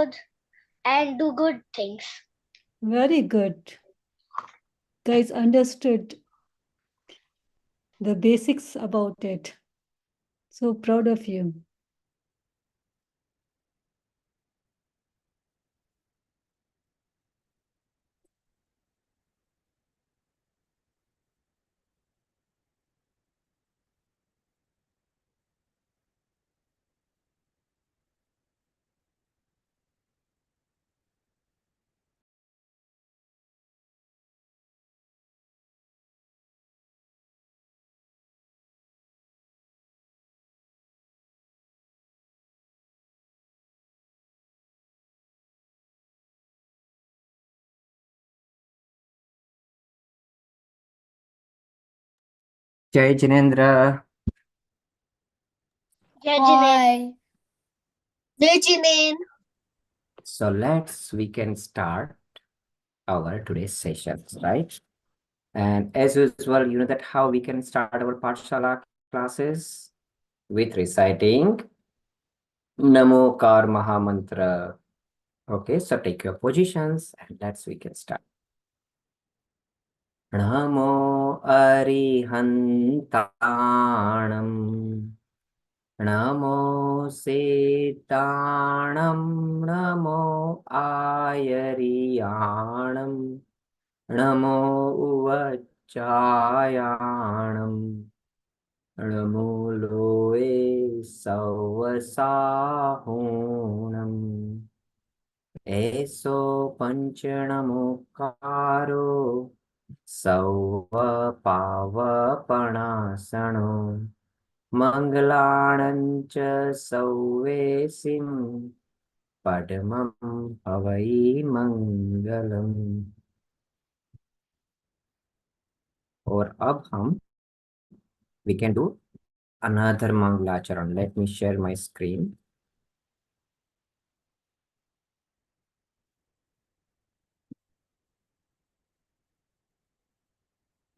good and do good things. Very good. Guys understood the basics about it. So proud of you. Jai Jinendra. Jai Jinesh. Hi. Jai Jinen. So we can start our today's sessions, right? And as usual, you know that how we can start our Pathshala classes with reciting Namo Kar Maha Mantra. Okay, so take your positions and we can start. Namo Arihantanam. Namo Setanam. Namo Ayariyanam. Namo Uvachayanam. Namo Loe Savasahunam. Eso Panchanamokaro Sava Pavapanasano Mangalanancha Sauvesim Padmam Havai Mangalam. और अब हम we can do another Mangalacharan. Let me share my screen.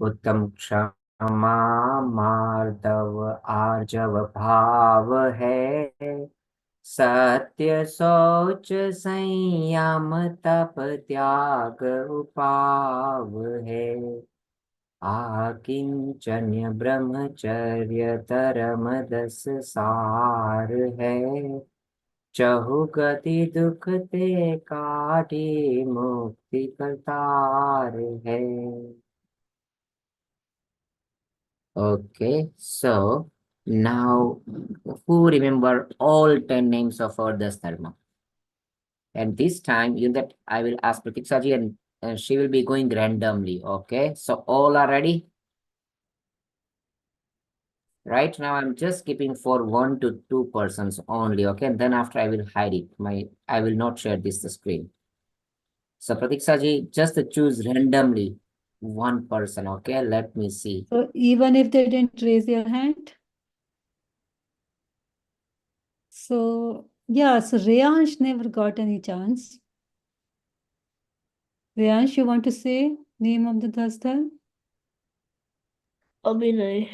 उत्तम क्षमा मार्दव आर्जव भाव है सत्य शौच संयम तप त्याग उपाव है आकिंचन्य ब्रह्मचर्य तरम दस सार है चहु गति दुख ते काटी मुक्ति करतार है. Okay, so now who remember all 10 names of our Dharma? And this time, you know that I will ask Pratiksha ji and she will be going randomly. Okay, so all are ready? Right now, I'm just keeping for 1 to 2 persons only. Okay, and then after I will hide it. I will not share this the screen. So Pratiksha ji, just choose randomly one person. Okay, let me see. So even if they didn't raise their hand. So yeah, so Reyansh never got any chance. Reyansh, you want to say name of the Dastar? अभी नहीं.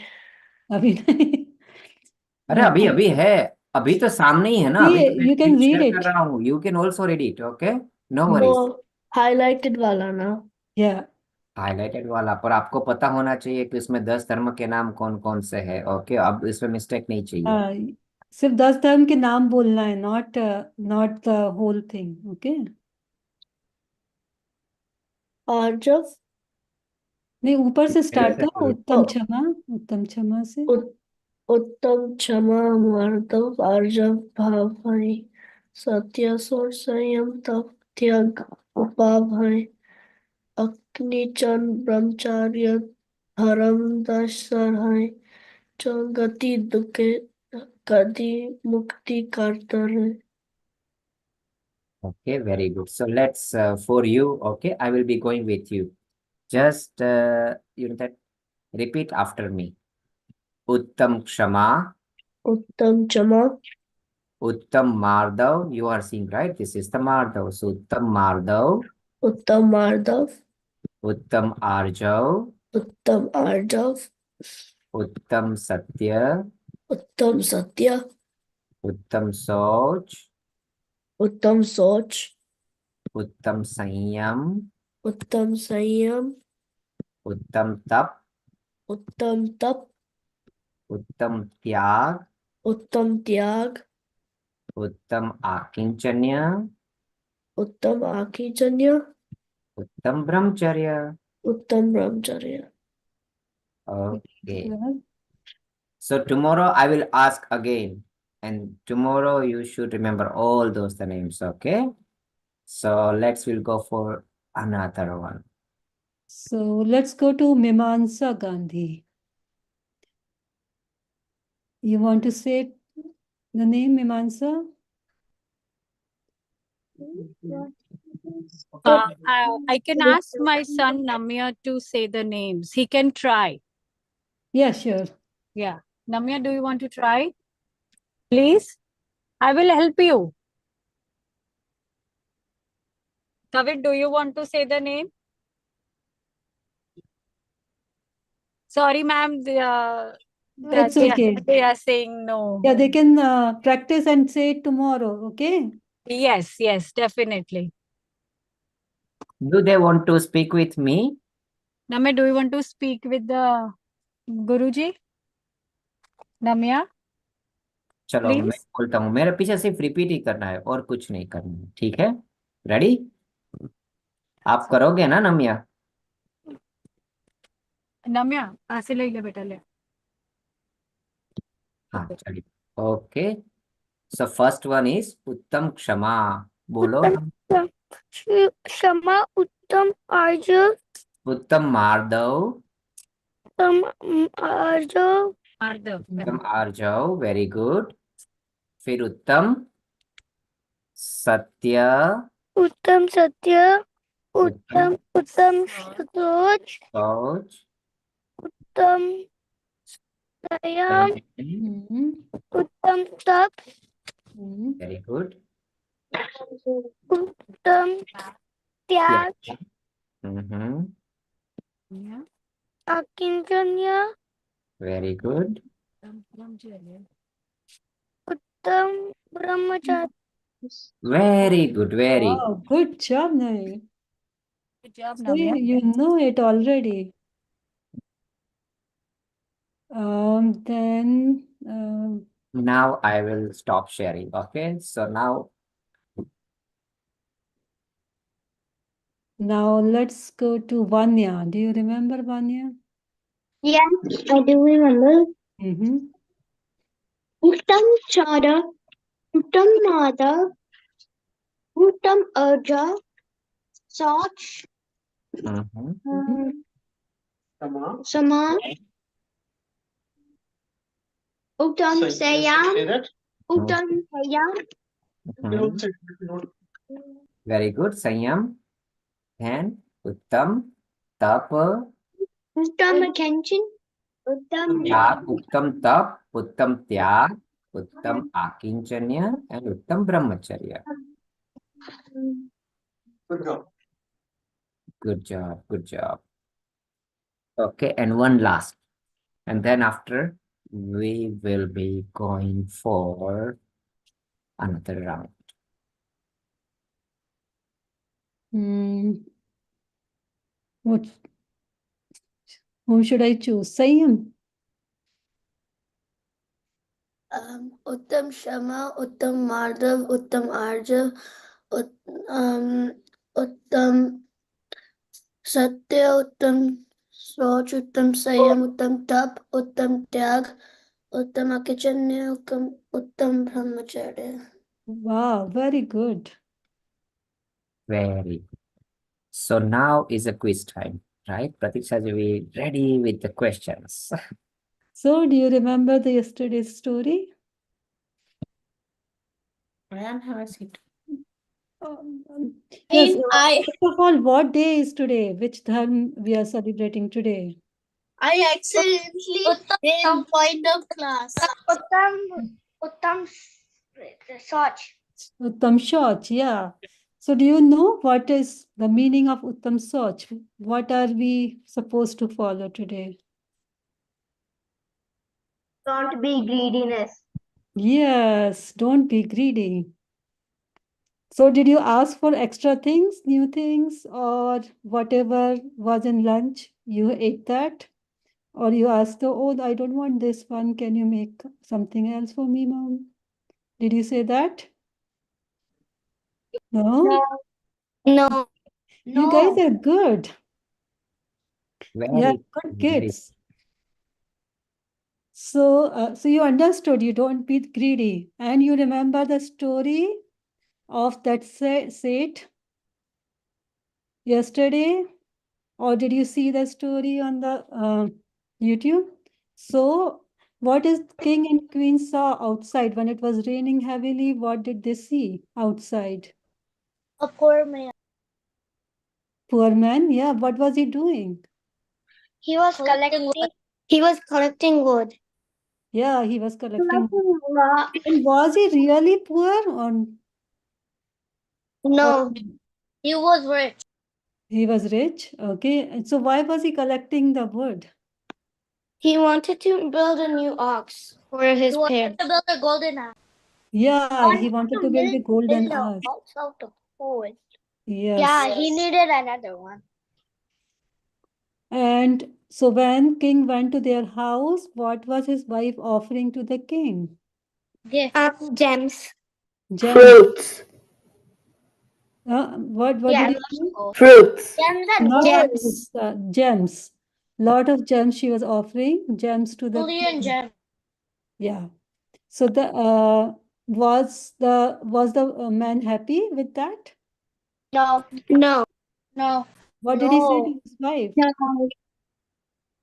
अभी नहीं. अरे अभी है अभी तो सामने ही है ना. अभी तो You can read शेयर कर it. रहा हूँ. You can also read it. Okay, no worries. वो highlighted वाला ना. Yeah. हाईलाइटेड वाला. पर आपको पता होना चाहिए कि उसमें 10 धर्म के नाम कौन कौन से है. ओके, अब इसमें मिस्टेक नहीं चाहिए. सिर्फ 10 धर्म के नाम बोलना है, not the whole thing. Okay, और जब नहीं ऊपर से स्टार्ट से करो. उत्तम क्षमा से. उत्तम क्षमा मार्दव आर्जव भावहि सत्य सोच संयम तप त्याग उपाभय अग्निचन ब्रह्मचार्य धर्म दश सरहै च गति दुखे कदी मुक्ति करतर. Okay, very good. So let's for you. Okay, I will be going with you. Just you know that repeat after me. Uttam Kshama. उत्तम क्षमा. Uttam Mardav. You are seeing, right? This is the Mardav. So Uttam Mardav. उत्तम मार्दव. Uttam Arjav. उत्तम आर्जव. Uttam Satya. उत्तम सत्य. Uttam Soch. उत्तम सोच, उत्तम संयम, उत्तम संयम, उत्तम तप, उत्तम तप, उत्तम त्याग, उत्तम त्याग, उत्तम आकिंचन्य, उत्तम आकीर्जन्य, उत्तम ब्रह्मचर्य. उत्तम ब्रह्मचर्य. Okay. Well, So tomorrow I will ask again, and tomorrow you should remember all those the names. Okay. So we'll go for another one. so let's go to Mimansa Gandhi. You want to say the name Mimansa? I can ask my son Namya to say the names. He can try. Yeah, sure. Yeah. Namya, do you want to try? Please. I will help you. Kavit, do you want to say the name? Sorry, ma'am. It's okay. They are saying no. Yeah, they can practice and say it tomorrow. Okay. Yes, yes, definitely. Do they want to speak with me? Namya, do you want to speak with the Guruji? Namya, चलो मैं please. बोलता हूँ, मेरे पीछे सिर्फ repeat ही करना है और कुछ नहीं करना है, ठीक है? रेडी? आप करोगे ना नमिया? Namya, ऐसे ले ले बेटा ले. हाँ चलिए. Okay. So first one is उत्तम क्षमा. बोलो. क्षमा, उत्तम आर्य, उत्तम मार्दव. उत्तम आर्य, Ardhav. उत्तम आर्जव. Very good. फिर उत्तम सत्य. उत्तम सत्य, उत्तम उत्तम सोच, सोच. उत्तम संयम, Mhm. उत्तम तप, Mhm. Very good. उत्तम त्याग, Yeah. अकिंचन्य, very good. उत्तम ब्रह्मचारी. Very good. Very Wow, good job, Navi. Good job, So Namya. you know it already. Then now I will stop sharing. Okay, so now let's go to Vanya. Do you remember Vanya? Yes, I do remember. Mm-hmm. उत्तम चारा, उत्तम माधव, उत्तम अर्जा, सोच, Mhm. समा, उत्तम संयम, उत्तम संयम, Mhm. Very good. Sanyam. And Uttam Tap. उत्तम अटेंशन, उत्तम Uttam Tap, Uttam Tyag, Uttam Akinchanya, and Uttam Brahmacharya. Good job. Good job. Okay, and one last. And then after, we will be going for another round. What? Whom should I choose? Sayam. उत्तम क्षमा, उत्तम मार्दव, उत्तम आर्जव, उत्तम सत्य, उत्तम सोच, उत्तम संयम, उत्तम तप, उत्तम त्याग, उत्तम अकिंचन्य, उत्तम ब्रह्मचर्य. Wow, very good. Very good. So now is a quiz time, right? Pratiksha ji, we ready with the questions. So, do you remember the yesterday's story? Yes. First of all, what day is today? Which dharm we are celebrating today? I accidentally joined the class. उत्तम सोच. Uttam Shoch, yeah. So, do you know what is the meaning of Uttam Shoch? What are we supposed to follow today? Don't be greediness. Yes, don't be greedy. So did you ask for extra things, new things, or whatever was in lunch, you ate that? Or you asked, oh, I don't want this one. Can you make something else for me, mom? Did you say that? No? No. You guys are good. Yeah, Very, good very. kids. So you understood, you don't be greedy. And you remember the story of that saint yesterday? Or did you see the story on the YouTube? So what is king and queen saw outside when it was raining heavily? What did they see outside? A poor man. Poor man, yeah. What was he doing? He was collecting wood. He was collecting wood. Yeah, he was collecting. And was he really poor or No. He was rich. he was rich? Okay. And so why was he collecting the wood? He wanted to build a new ox for his He wanted parents. to build a golden axe. Yeah, he wanted to build a golden axe. Out of wood. Yes. Yeah, he needed another one. And so when king went to their house, what was his wife offering to the king? Gift. Gems. Gems. Fruits. What Yeah, did you say? Fruits. gems and Not gold. fruits, gems. Lot of gems she was offering, gems to the Julian king. gem. Yeah. So the was the man happy with that? No. No. No. What did he say to his wife? No.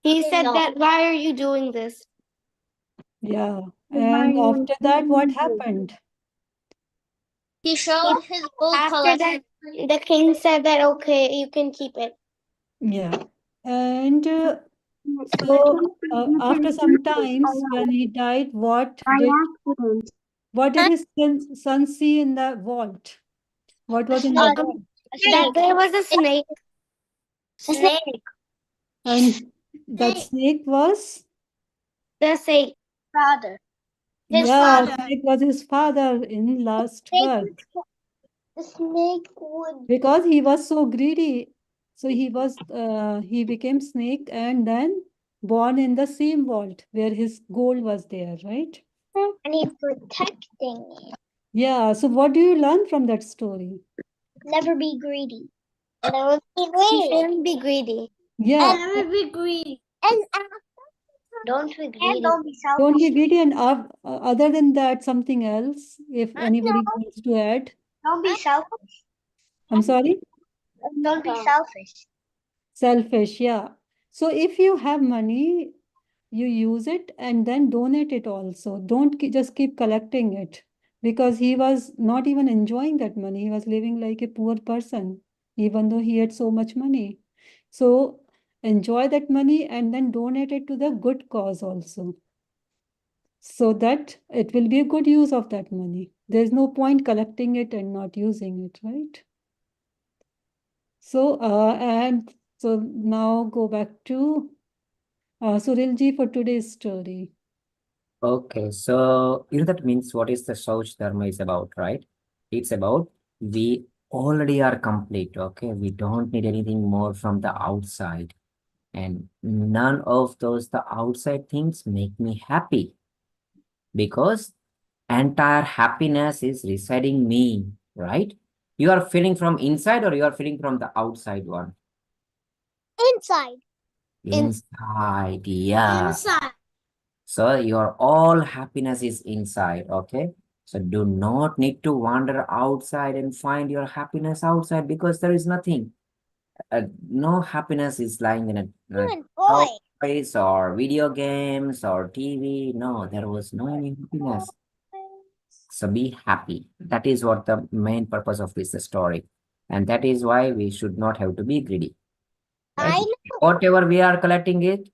He said No. that, why are you doing this? Yeah. And after that, what happened? He showed his gold After collection. that, the king said that, okay, you can keep it. Yeah. And so after some times when he died, what did his son see in the vault? What was in the vault? That there was a snake. Snake. And that snake was? The snake. Father. His Yeah, father. snake was his father in last birth. The snake would. Because he was so greedy. So he became snake and then born in the same vault where his gold was there, right? And he's protecting it. Yeah, so what do you learn from that story? Never be greedy. Never be You greedy. shouldn't be greedy. Yeah, Never be greedy. And don't be greedy. And don't be selfish. don't be greedy. And other than that, something else, if anybody wants to add. Don't be selfish. I'm sorry? Don't be selfish. Selfish, yeah. So if you have money, you use it and then donate it also. Don't just keep collecting it because he was not even enjoying that money. He was living like a poor person, even though he had so much money. So enjoy that money and then donate it to the good cause also, so that it will be a good use of that money. There's no point collecting it and not using it, right? So, and so now go back to Surilji for today's story. Okay, so that means what is the Sauch Dharma is about, right? It's about we already are complete, okay? We don't need anything more from the outside. And none of the outside things make me happy because entire happiness is residing me, right? You are feeling from inside or you are feeling from the outside one? Inside. Inside, yeah. Inside. So your all happiness is inside, okay? So do not need to wander outside and find your happiness outside because there is nothing. No happiness is lying in a toys or video games or TV. No, there was no any happiness. So be happy. That is what the main purpose of this story. And that is why we should not have to be greedy. Right? I know. Whatever we are collecting it,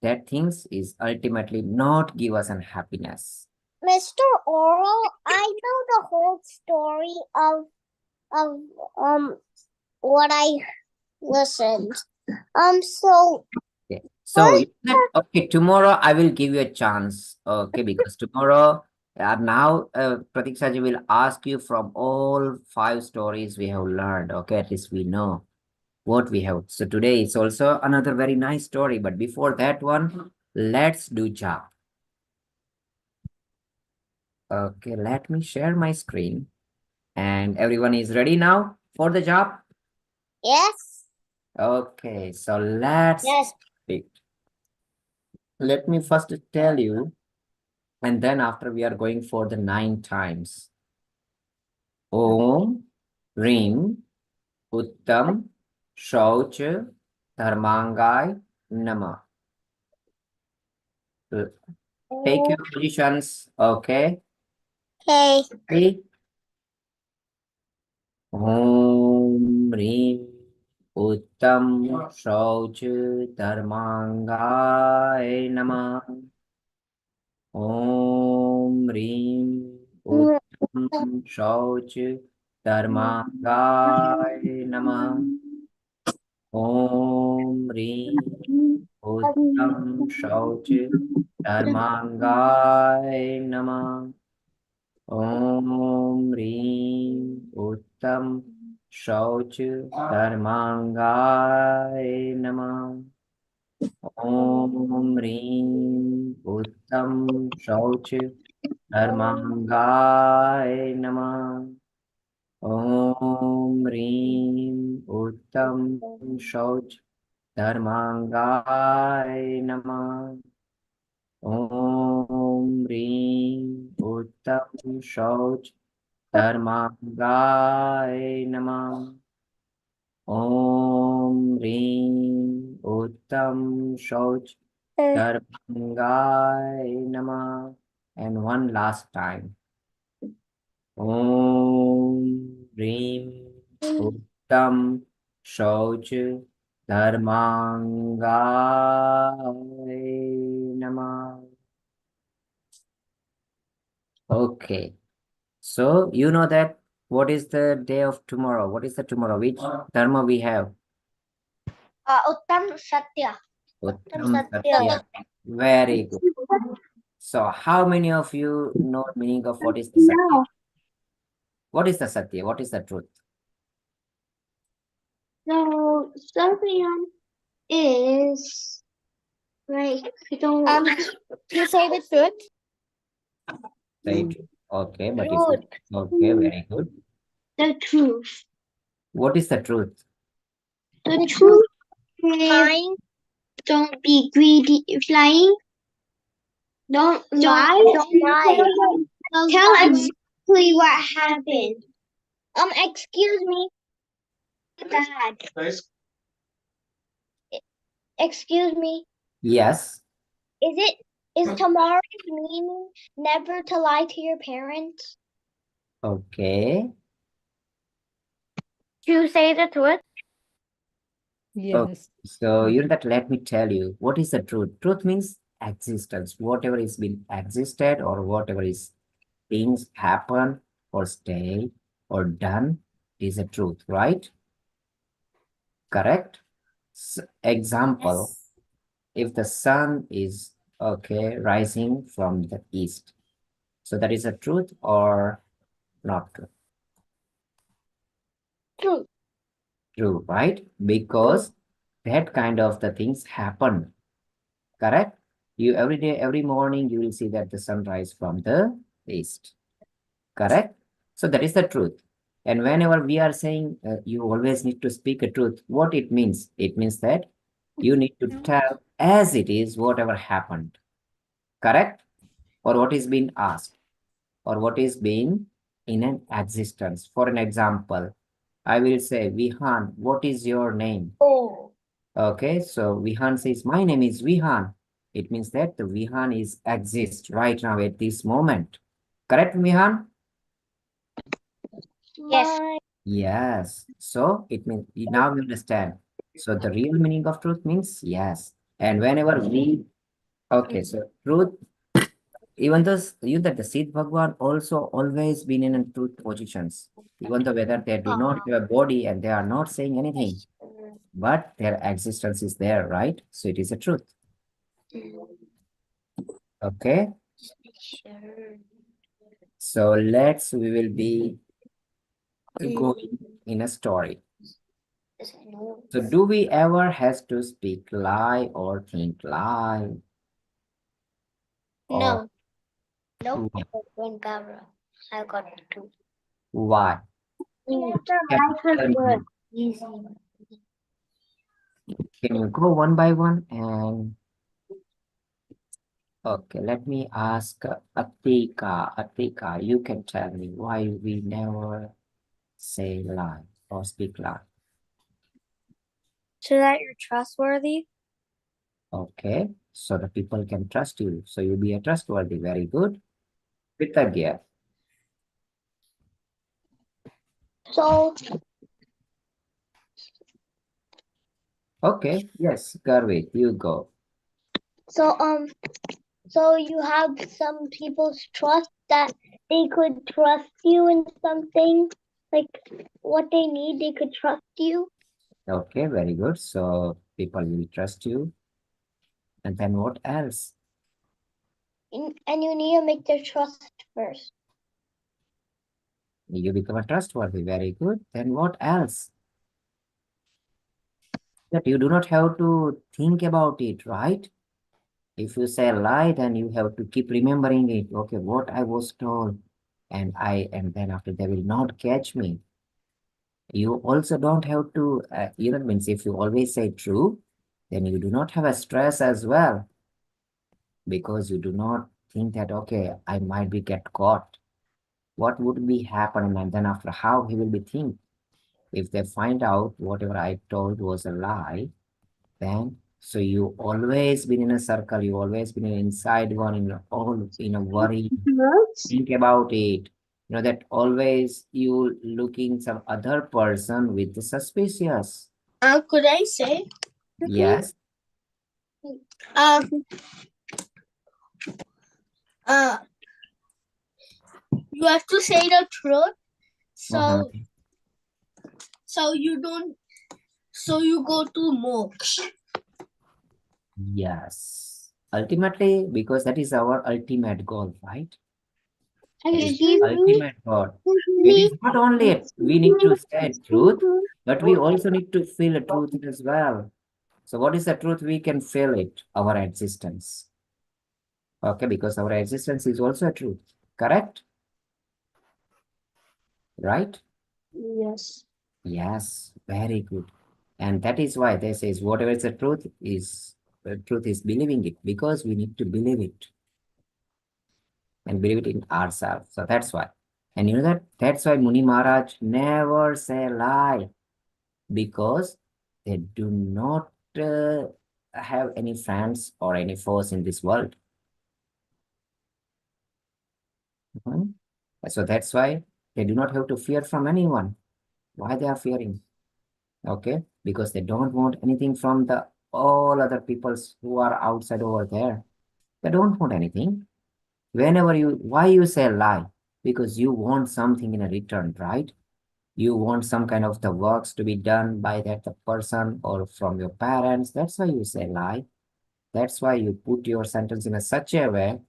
that things is ultimately not give us an happiness. Mr. Oral, I know the whole story of what I listened. So Okay. So okay, tomorrow I will give you a chance. Okay, because tomorrow Now, Pratiksha ji will ask you from all 5 stories we have learned. Okay, at least we know what we have. So today it's also another very nice story. But before that one, let's do job. Okay, let me share my screen. And everyone is ready now for the job? Yes. Okay, so let's Yes. speak. Let me first tell you, and then after we are going for the 9 times. Om, Rim, Uttam, Shauch, Dharmangai, Nama. Take your positions, okay? Okay. Ready? Om, Rim, Uttam, Shauch, Dharmangai, Nama. Om, Rim, Uttam, Shauch, Dharmangai, Nama. Om, Rim, Uttam, Shauch, Dharmangai, Nama. Om, Rim, Uttam, Shauch, Dharmangai, Nama. Om, Rim, Uttam, Shauch, Dharmangai, Nama. Om, Rim, Uttam, Shauch, Dharmangai, Nama. Om, Rim, Uttam, Shauch, Dharmangai, Nama. Om, Rim, Uttam, Shauch, Dharmangai, Nama. And one last time. Om, Rim, Uttam, Shauch, Dharmangai, Nama. Okay. So you know that what is the day of tomorrow? What is the tomorrow? Which dharma we have? Uttam Satya. Uttam Satya. Satya. Very good. So how many of you know meaning of what is the Satya? What is the Satya? What is the truth? So Satya is like you say the truth. Say truth. Okay, but if Truth. okay, very good. The truth. What is the truth? The truth is lying. Don't be greedy. Lying. Don't lie. Don't lie. Tell exactly what happened. Excuse me, Dad. Excuse me. Yes. Is tomorrow's meaning never to lie to your parents? Okay. To say the truth? Yes. So you know that let me tell you what is the truth. Truth means existence. Whatever is being existed or whatever is things happen or stay or done is a truth, right? Correct? Example, if the sun is okay rising from the east, so that is a truth or not true? True. True, right? Because that kind of the things happen. Correct? You every day, every morning, you will see that the sunrise from the east. Correct? So that is the truth. And whenever we are saying you always need to speak a truth, what it means? It means that you need to tell as it is whatever happened. Correct? Or what is being asked, or what is being in an existence. For an example, I will say, Vihan, what is your name? Oh. Okay, so Vihan says, my name is Vihan. It means that the Vihan is exist right now at this moment. Correct, Vihan? Yes. Yes. So it means now we understand. So the real meaning of truth means yes. And whenever we, okay, so truth, even though you that the Siddh Bhagwan also always been in a truth positions, even though whether they do not have a body and they are not saying anything, but their existence is there, right? So it is a truth. Okay. Sure. So we will be going in a story. So do we ever has to speak lie or think lie? Or No. Nope. why? One camera. I got it too. Why? Yes, Can you life is tell me? good. Easy. Can you go one by one? And okay, let me ask Atika. Atika, you can tell me why we never say lie or speak lie. So that you're trustworthy? Okay, so the people can trust you. So you'll be a trustworthy. Very good. With a gear. So Okay, yes, Garvit, you go. so so you have some people's trust that they could trust you in something, like what they need, they could trust you. Okay, very good. So people will trust you. And then what else? And you need to make their trust first. You become a trustworthy. Very good. Then what else? That you do not have to think about it, right? If you say a lie, then you have to keep remembering it. Okay, what I was told, and then after they will not catch me. You also don't have to, means if you always say true, then you do not have a stress as well, because you do not think that, okay, I might be get caught. What would be happening? And then after, how he will be think if they find out whatever I told was a lie. Then so you always been in a circle, you always been inside one in a worry, think about it. You know that always you looking some other person with the suspicious. Could I say? Yes. Um, uh, you have to say the truth. So, Mhm. so you don't. So you go to moksha. Yes. Ultimately, because that is our ultimate goal, right? That is Excuse the me? ultimate goal. It is not only we need to say truth, but we also need to feel the truth as well. So what is the truth? We can feel it, our existence. Okay, because our existence is also a truth, correct? Right? Yes. Yes, very good. And that is why they says whatever is the truth is believing it, because we need to believe it and believe it in ourselves. So that's why. And you know that's why Muni Maharaj never say lie, because they do not have any friends or any foes in this world. Mhm. So that's why they do not have to fear from anyone. Why they are fearing? Okay, because they don't want anything from the all other peoples who are outside over there. They don't want anything. Why you say lie? Because you want something in a return, right? You want some kind of the works to be done by that the person or from your parents. That's why you say lie. That's why you put your sentence in a such a way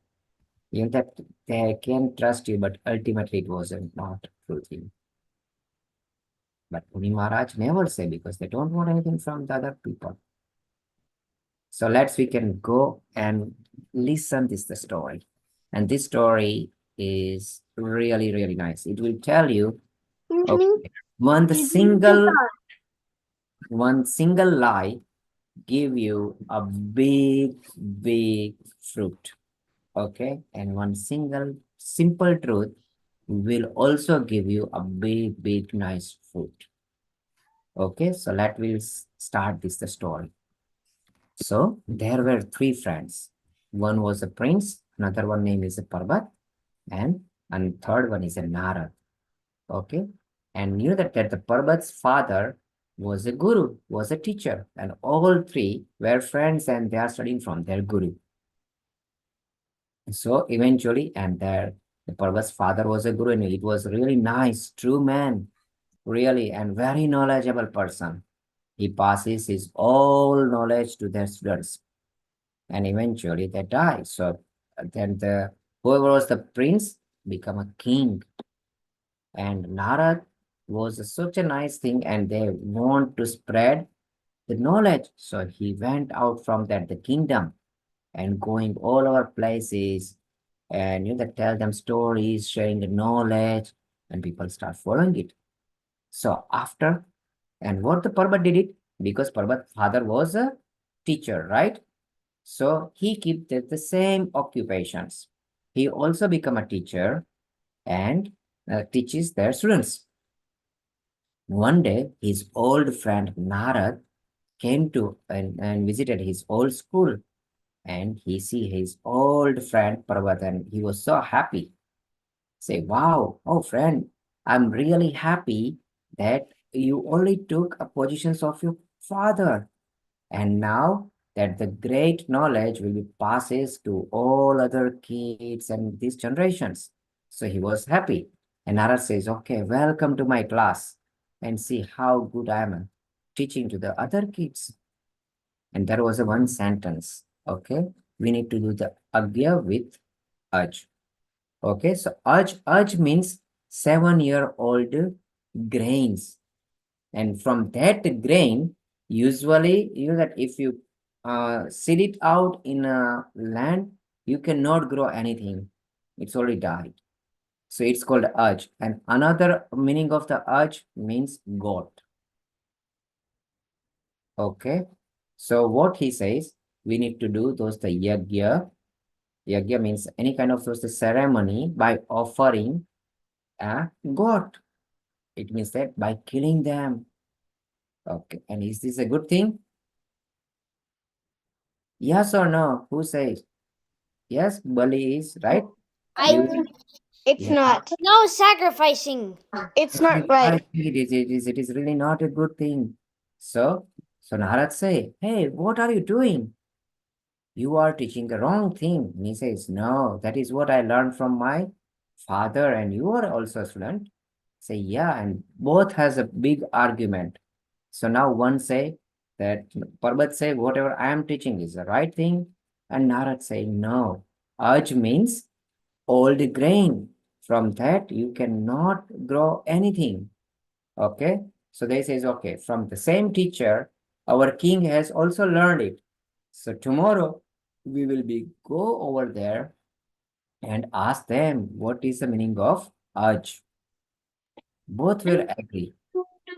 that they can trust you, but ultimately it wasn't not true thing. But Muni Maharaj never say, because they don't want anything from the other people. So we can go and listen this the story. And this story is really, really nice. It will tell you, okay, one single lie give you a big, big fruit. Okay. And one single simple truth will also give you a big, big, nice fruit. Okay. So we'll start the story. So there were three friends. One was a prince, another one name is a Parvat, and third one is a Narad. Okay. And knew that the Parvat's father was a guru, was a teacher, and all three were friends and they are studying from their guru. So eventually, and the Parvat's father was a guru, and it was really nice, true man, really, and very knowledgeable person. He passes his all knowledge to their students, and eventually they die. So then whoever was the prince, become a king. And Narad was such a nice thing, and they want to spread the knowledge. So he went out from that the kingdom and going all over places, and that tell them stories, sharing the knowledge, and people start following it. So after, and what the Parbat did it, because Parbat father was a teacher, right? So he kept the same occupations. He also become a teacher and teaches their students. One day, his old friend Narad came to and visited his old school, and he see his old friend Parvat, and he was so happy. Say, wow, oh friend, I'm really happy that you only took a positions of your father, and now that the great knowledge will be passes to all other kids and these generations. So he was happy. And Narad says, okay, welcome to my class and see how good I am teaching to the other kids. And there was a one sentence. Okay, we need to do the agya with aj. Okay, so aj means 7-year-old grains. And from that grain, usually, that if you seed it out in a land, you cannot grow anything. It's already died. So it's called aj. And another meaning of the aj means goat. Okay. So what he says, we need to do those the yagya. Yagya means any kind of those the ceremony by offering a goat. It means that by killing them. Okay. And is this a good thing? Yes or no? Who says? Yes, Bali is right. I You, it's yeah, not. No sacrificing. It's not I right. think it is really not a good thing. So Narad say, hey, what are you doing? You are teaching the wrong thing. And he says, no, that is what I learned from my father, and you are also a student. Say, yeah, and both has a big argument. So now one say that Parbat say whatever I am teaching is the right thing, and Narad say no. Aj means old grain. From that you cannot grow anything. Okay. So they says, okay, from the same teacher, our king has also learned it. So tomorrow we will be go over there and ask them what is the meaning of Aj. Both will agree.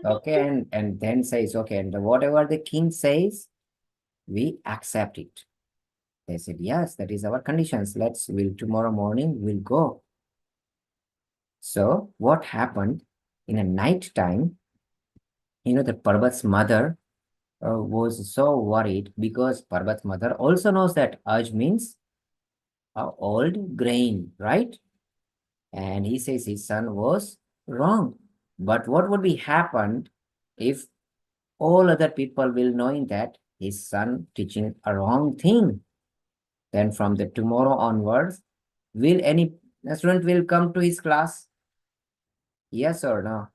Okay, and then says, okay, and whatever the king says, we accept it. They said, yes, that is our conditions. Will tomorrow morning we'll go. So what happened in a night time, the Parbat's mother was so worried because Parbat's mother also knows that Aj means old grain, right? And he says his son was wrong. But what would be happened if all other people will knowing that his son teaching a wrong thing? Then from the tomorrow onwards, will any student will come to his class? Yes or no?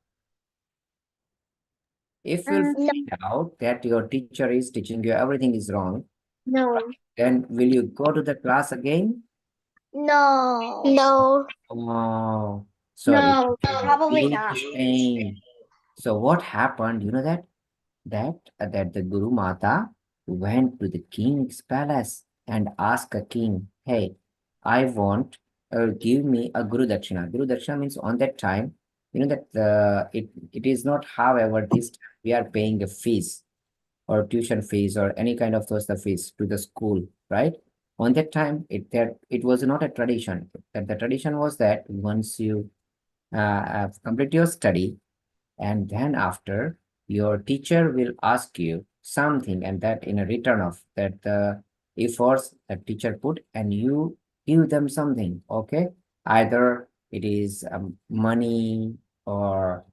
If you'll find out that your teacher is teaching you everything is wrong, No. then will you go to the class again? No. No. Oh, so it No. is a Probably big not. shame. So what happened? You know that the Guru Mata went to the king's palace and asked a king, "Hey, I want give me a Guru Dakshina." Guru Dakshina means on that time, that it is not. However, this time we are paying a fees or tuition fees or any kind of those the fees to the school, right? On that time, it was not a tradition. That the tradition was that once you have complete your study, and then after your teacher will ask you something, and that in a return of that the efforts that teacher put, and you give them something. Okay, either it is money, or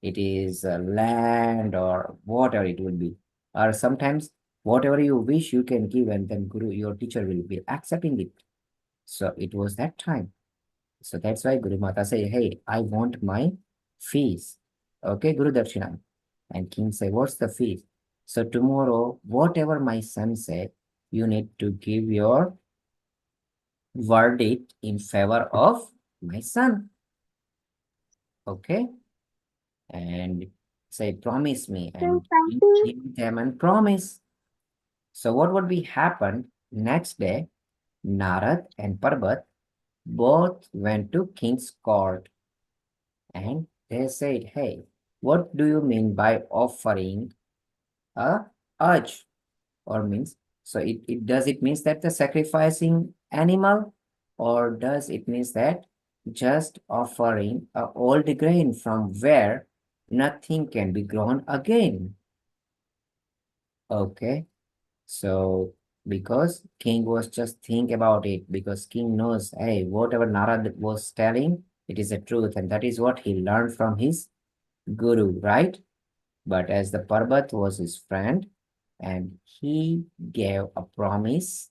it is land, or whatever it will be, or sometimes whatever you wish you can give, and then guru your teacher will be accepting it. So it was that time. So that's why Guru Mata say, hey, I want my fees. Okay, Guru Darshana. And king say, what's the fees? So tomorrow, whatever my son say, you need to give your verdict in favor of my son. Okay. And say, promise me, and he gave them a promise. So what would be happened next day? Narad and Parbat both went to king's court, and they said, hey, what do you mean by offering a urge? Or means, so it does it means that the sacrificing animal, or does it means that just offering a old grain from where nothing can be grown again? Okay, so because king was just think about it, because king knows, hey, whatever Narad was telling, it is a truth, and that is what he learned from his guru, right? But as the Parbat was his friend, and he gave a promise,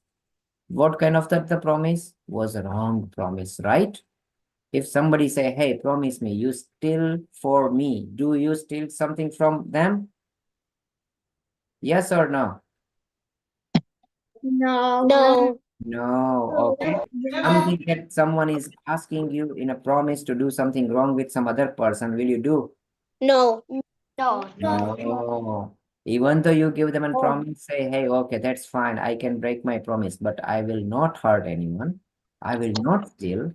what kind of the promise was a wrong promise, right? If somebody say, hey, promise me, you steal for me, do you steal something from them? Yes or no? No. No. Okay. Something that someone is asking you in a promise to do something wrong with some other person, will you do? No. No. Even though you give them a promise, say, hey, okay, that's fine, I can break my promise, but I will not hurt anyone. I will not steal.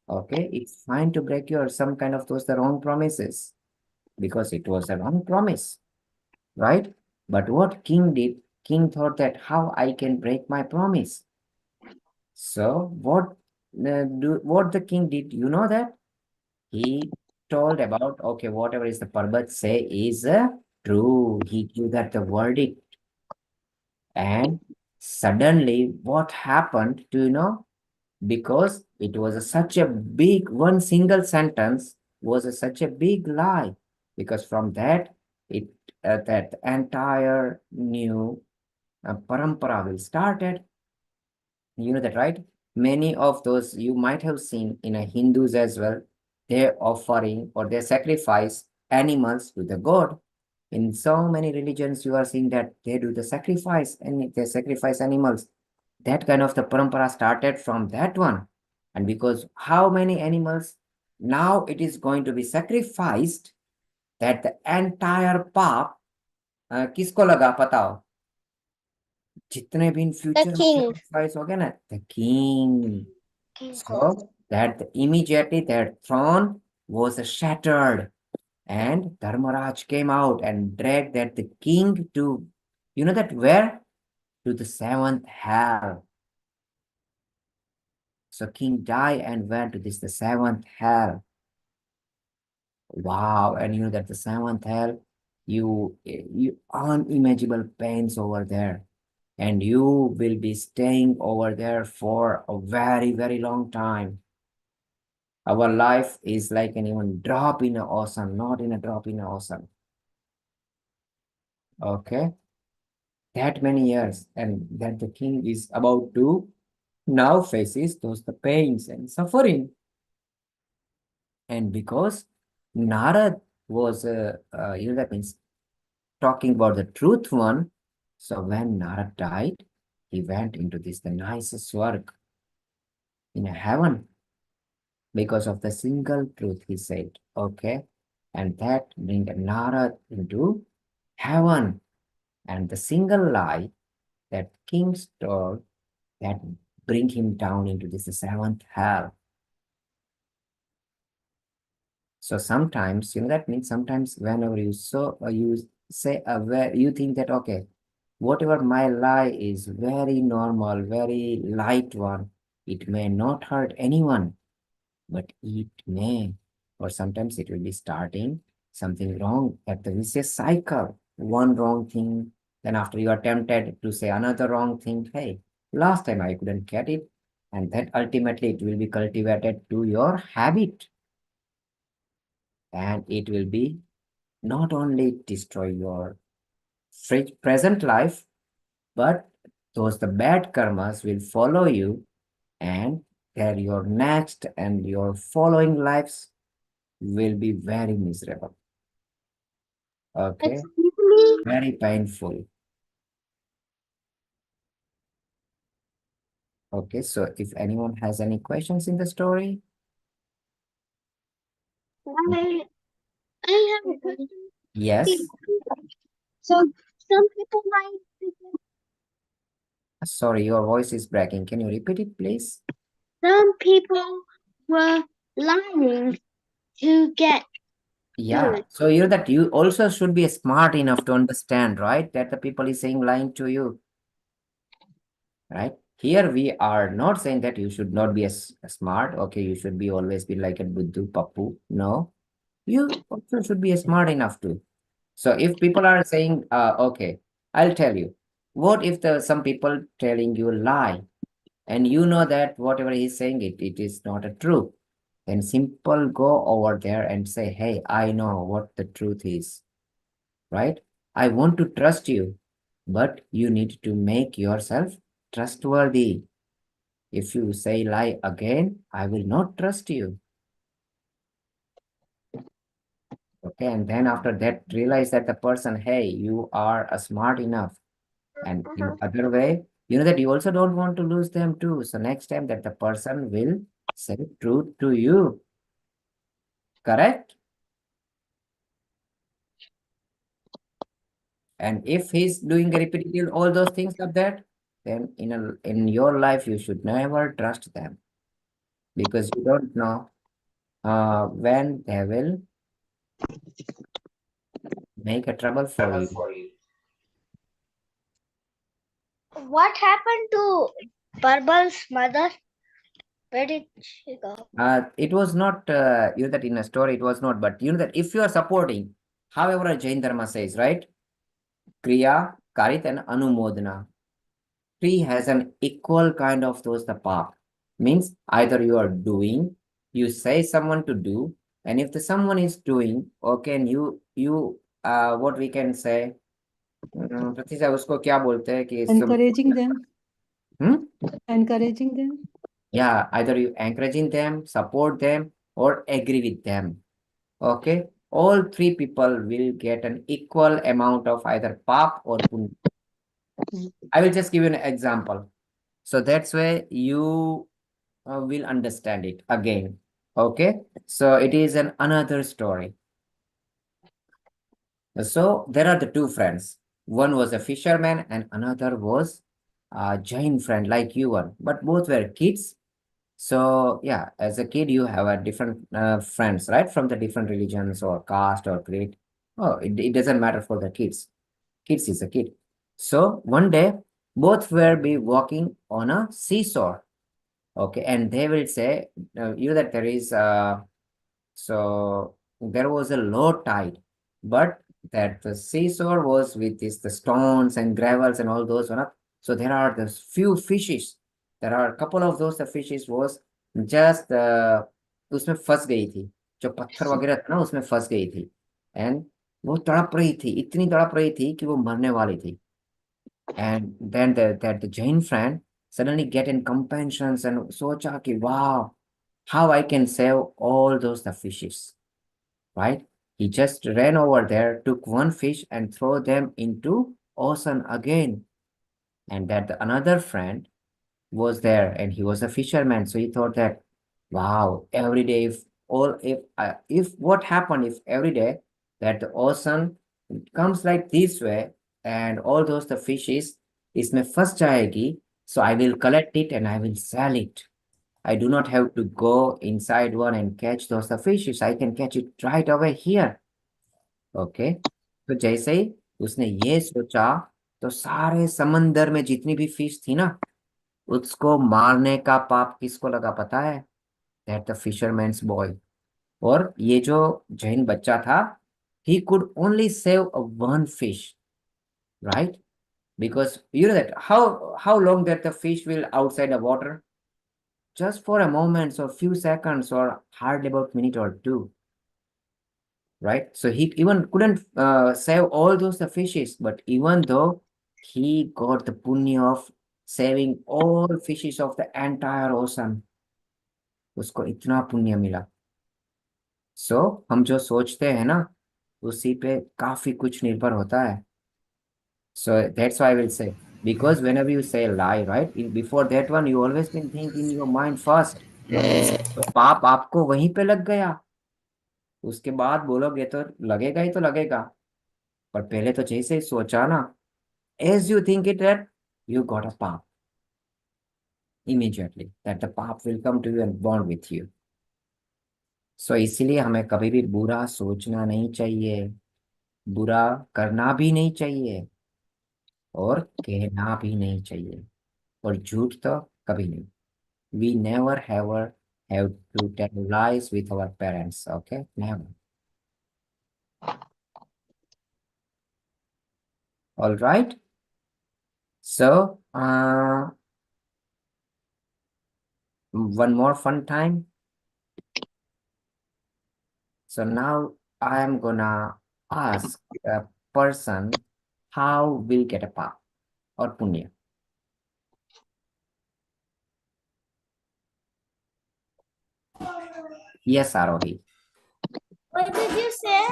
Okay, it's fine to break your some kind of those the wrong promises, because it was a wrong promise, right? But what king did, king thought that how I can break my promise. So what the king did, you know that? He told about, okay, whatever is the Parbat say is true. He gave that the verdict. And suddenly what happened, do you know? Because it was such a big, one single sentence was such a big lie. Because from that, it that entire new parampara will started. You know that, right? Many of those you might have seen in a Hindus as well. They're offering or they sacrifice animals to the god. In so many religions, you are seeing that they do the sacrifice and they sacrifice animals. That kind of the parampara started from that one. And because how many animals now it is going to be sacrificed, that the entire pap किसको लगा बताओ? जितने भी in future king. sacrifice हो गया ना, the king. So that immediately that throne was shattered, and Dharmaraj came out and dragged that the king to, you know that where? To the seventh hell. So king died and went to this the seventh hell. Wow, and you know that the seventh hell, you unimaginable pains over there, and you will be staying over there for a very, very long time. Our life is like an even drop in the ocean, not in a drop in the ocean. Okay, that many years, and that the king is about to now faces those the pains and suffering. And because Narad was, that means talking about the truth one. So when Narad died, he went into this the nicest work in a heaven because of the single truth he said. Okay, and that bring Narad into heaven, and the single lie that king told that bring him down into this seventh hell. So sometimes, that means sometimes whenever you say where you think that, okay, whatever my lie is very normal, very light one, it may not hurt anyone, but it may, or sometimes it will be starting something wrong at the vicious cycle. One wrong thing, then after you are tempted to say another wrong thing, hey, last time I couldn't get it, and that ultimately it will be cultivated to your habit, and it will be not only destroy your present life, but those the bad karmas will follow you, and there your next and your following lives will be very miserable. Okay, very painful. Okay, so if anyone has any questions in the story, I have a question. Yes. So some people like Sorry, your voice is breaking. Can you repeat it, please? some people were lying to get Yeah. good. So you know that you also should be smart enough to understand, right? That the people is saying lying to you, right? Here we are not saying that you should not be as smart. Okay, you should be always be like a Buddhu Pappu. No, you also should be smart enough to. So if people are saying, okay, I'll tell you, what if some people telling you lie and you know that whatever he's saying, it is not a true, then simple go over there and say, hey, I know what the truth is, right? I want to trust you, but you need to make yourself trustworthy. If you say lie again, I will not trust you. Okay, and then after that, realize that the person, hey, you are smart enough. And in other way, you know that you also don't want to lose them too. So next time that the person will say truth to you, correct? And if he's doing repetitive all those things like that, then in your life you should never trust them because you don't know when they will make a trouble for you. What happened to Barbal's mother? Where did she go? It was not you know that in a story it was not, but you know that if you are supporting, however a Jain Dharma says, right? Kriya, Karit, and Anumodana. Tree has an equal kind of those the path. Means either you are doing, you say someone to do, and if the someone is doing, okay, and you what we can say, प्रतीक्षा उसको क्या बोलते हैं कि Encouraging them. Hmm? Encouraging them. Yeah, either you encouraging them, support them, or agree with them. Okay, all three people will get an equal amount of either pap or punya. I will just give you an example. So that's why you will understand it again. Okay, so it is another story. So there are the two friends. One was a fisherman and another was a Jain friend like you were, but both were kids. So yeah, as a kid, you have a different friends, right? From the different religions or caste or creed. Oh, it doesn't matter for the kids. Kids is a kid. So one day, both will be walking on a seesaw. Okay, and they will say, you that there is so there was a low tide, but that the seashore was with this the stones and gravels and all those one. So there are the few fishes. There are a couple of those the fishes was just उसमें फंस गई थी जो पत्थर वगैरह था ना उसमें फंस गई थी एंड वो तड़प रही थी इतनी तड़प रही थी कि वो मरने वाली थी and then the Jain friend suddenly get in compassions and सोचा कि wow how I can save all those the fishes, right? He just ran over there, took one fish and throw them into ocean again. And that another friend was there and he was a fisherman. So he thought that, wow, every day if what happened if every day that the ocean comes like this way and all those the fishes इसमें फंस जाएगी, so I will collect it and I will sell it. I do not have to go inside one and catch those the fishes. I can catch it right over here. Okay. तो जैसे ही उसने ये सोचा तो सारे समंदर में जितनी भी फिश थी ना उसको मारने का पाप किसको लगा पता है? That the fisherman's boy. और ये जो जैन बच्चा था he could only save one fish, right? Because you know that how long that the fish will outside the water? Just for a moment or few seconds or hardly about minute or two, right? So he even couldn't save all those the fishes, but even though he got the punya of saving all fishes of the entire ocean, उसको इतना पुण्य मिला. So हम जो सोचते हैं ना उसी पे काफी कुछ निर्भर होता है. So that's why I will say, because whenever you say lie, right, before that one you always been thinking in your mind first, तो पाप आपको वहीं पे लग गया. उसके बाद बोलोगे तो लगेगा ही तो लगेगा, पर पहले तो जैसे ही सोचा ना, as you think it that you got a path immediately, that the path will come to you and bond with you. So इसीलिए हमें कभी भी बुरा सोचना नहीं चाहिए, बुरा करना भी नहीं चाहिए, और कहना भी नहीं चाहिए, और झूठ तो कभी नहीं. We never ever have to tell lies with our parents, okay? Never. All right. So, one more fun time. So now I am gonna ask a person how will get a path or punya. Yes, Arohi. What did you say?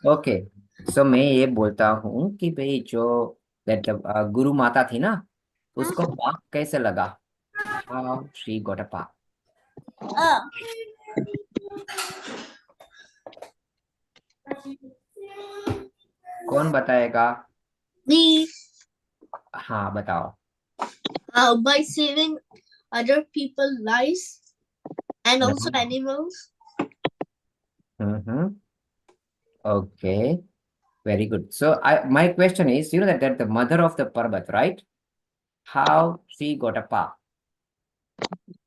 Okay. So मैं ये बोलता हूँ कि भाई जो that गुरु माता थी ना, उसको पाप कैसे लगा? How she got a path? Oh. कौन बताएगा? Me. हाँ बताओ. By saving other people's lives and also No. animals. Mm-hmm. Okay. Very good. So my question is, you know that the mother of the Parbat, right? How she got a path?